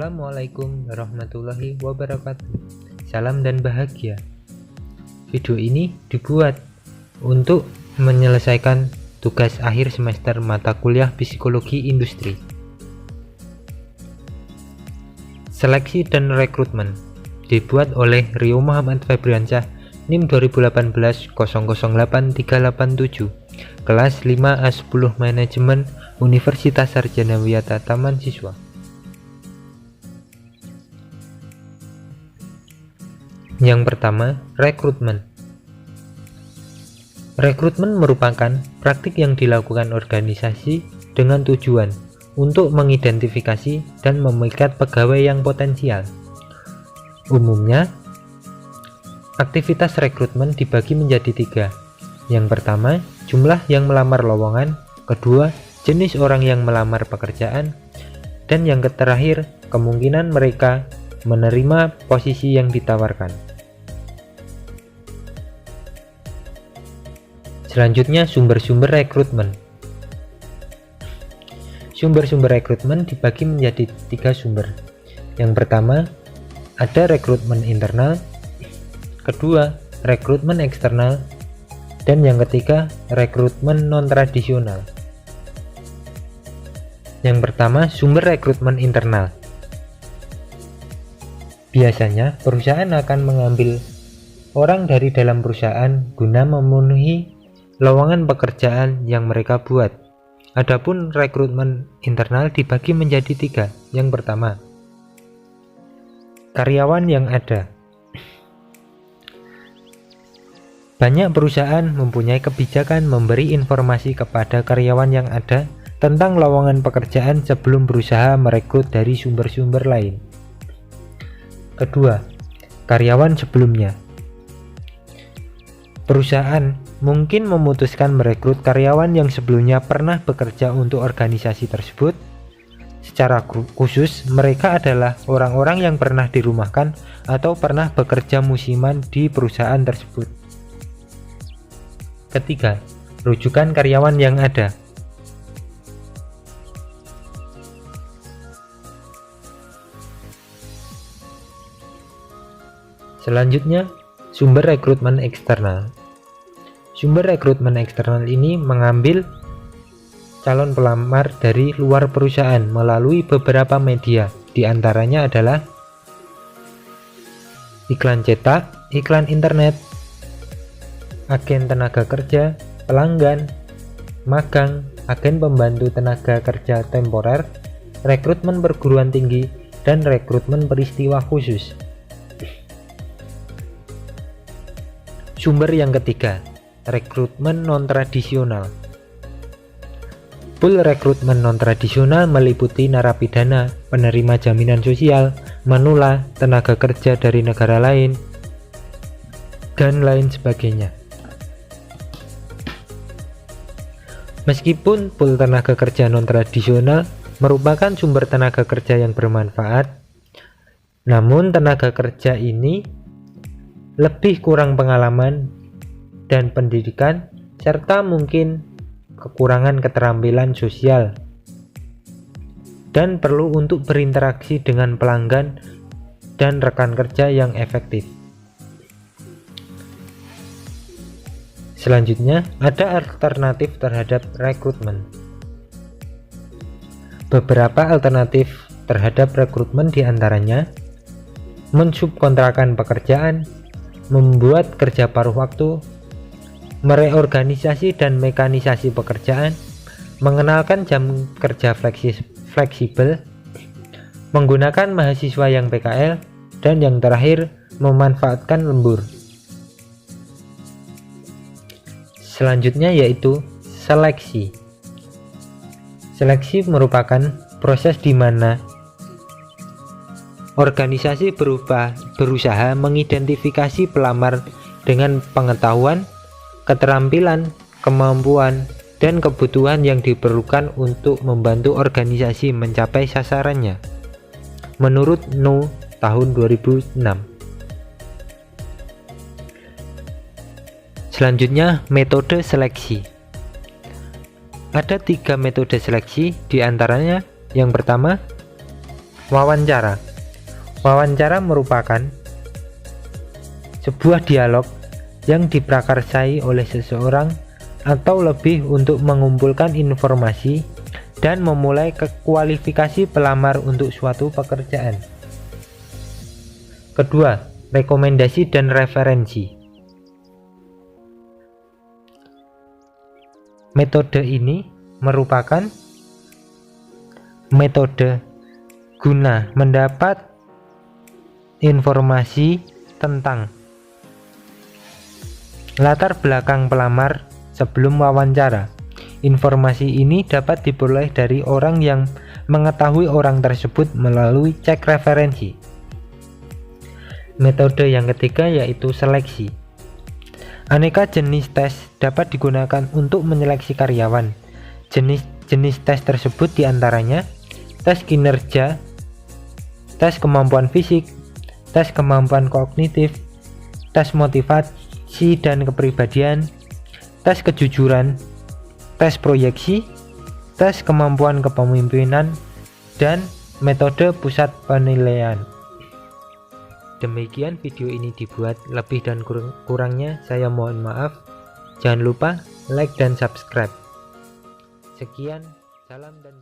Assalamualaikum warahmatullahi wabarakatuh. Salam dan bahagia. Video ini dibuat untuk menyelesaikan tugas akhir semester mata kuliah Psikologi Industri. Seleksi dan rekrutmen dibuat oleh Rio Muhammad Febriansyah, NIM 2018 008387, kelas 5A10 Manajemen Universitas Sarjana Wiyata Taman Siswa. Yang pertama, rekrutmen. Rekrutmen merupakan praktik yang dilakukan organisasi dengan tujuan untuk mengidentifikasi dan memikat pegawai yang potensial. Umumnya, aktivitas rekrutmen dibagi menjadi 3. Yang pertama, jumlah yang melamar lowongan. Kedua, jenis orang yang melamar pekerjaan. Dan yang terakhir, kemungkinan mereka menerima posisi yang ditawarkan. Selanjutnya, sumber-sumber rekrutmen. Sumber-sumber rekrutmen dibagi menjadi 3 sumber. Yang pertama, ada rekrutmen internal. Kedua, rekrutmen eksternal. Dan yang ketiga, rekrutmen non-tradisional. Yang pertama, sumber rekrutmen internal. Biasanya, perusahaan akan mengambil orang dari dalam perusahaan guna memenuhi lowongan pekerjaan yang mereka buat. Adapun rekrutmen internal dibagi menjadi 3. Yang pertama, karyawan yang ada. Banyak perusahaan mempunyai kebijakan memberi informasi kepada karyawan yang ada tentang lowongan pekerjaan sebelum berusaha merekrut dari sumber-sumber lain. Kedua, karyawan sebelumnya. Perusahaan mungkin memutuskan merekrut karyawan yang sebelumnya pernah bekerja untuk organisasi tersebut. Secara khusus, mereka adalah orang-orang yang pernah dirumahkan atau pernah bekerja musiman di perusahaan tersebut. Ketiga, rujukan karyawan yang ada. Selanjutnya, sumber rekrutmen eksternal. Sumber rekrutmen eksternal ini mengambil calon pelamar dari luar perusahaan melalui beberapa media, di antaranya adalah iklan cetak, iklan internet, agen tenaga kerja, pelanggan, magang, agen pembantu tenaga kerja temporer, rekrutmen perguruan tinggi, dan rekrutmen peristiwa khusus. Sumber yang ketiga, rekrutmen non-tradisional. Pool rekrutmen non-tradisional meliputi narapidana, penerima jaminan sosial, manula, tenaga kerja dari negara lain, dan lain sebagainya. Meskipun pool tenaga kerja non-tradisional merupakan sumber tenaga kerja yang bermanfaat, namun tenaga kerja ini lebih kurang pengalaman dan pendidikan, serta mungkin kekurangan keterampilan sosial, dan perlu untuk berinteraksi dengan pelanggan dan rekan kerja yang efektif. Selanjutnya, ada alternatif terhadap rekrutmen. Beberapa alternatif terhadap rekrutmen diantaranya mensubkontrakkan pekerjaan, membuat kerja paruh waktu, mereorganisasi dan mekanisasi pekerjaan, mengenalkan jam kerja fleksibel, menggunakan mahasiswa yang PKL, dan yang terakhir, memanfaatkan lembur. Selanjutnya yaitu seleksi. Seleksi merupakan proses di mana organisasi berusaha mengidentifikasi pelamar dengan pengetahuan, keterampilan, kemampuan, dan kebutuhan yang diperlukan untuk membantu organisasi mencapai sasarannya. Menurut No tahun 2006. Selanjutnya, metode seleksi. Ada 3 metode seleksi, diantaranya yang pertama, Wawancara. Wawancara merupakan sebuah dialog yang diprakarsai oleh seseorang atau lebih untuk mengumpulkan informasi dan memulai kualifikasi pelamar untuk suatu pekerjaan. Kedua, rekomendasi dan referensi. Metode ini merupakan metode guna mendapat informasi tentang latar belakang pelamar sebelum wawancara. Informasi ini dapat diperoleh dari orang yang mengetahui orang tersebut melalui cek referensi. Metode yang ketiga yaitu seleksi. Aneka jenis tes dapat digunakan untuk menyeleksi karyawan. Jenis tes tersebut diantaranya tes kinerja, tes kemampuan fisik, tes kemampuan kognitif, tes motivasi dan kepribadian, tes kejujuran, tes proyeksi, tes kemampuan kepemimpinan, dan metode pusat penilaian. Demikian video ini dibuat, lebih dan kurangnya saya mohon maaf. Jangan lupa like dan subscribe. Sekian, salam dan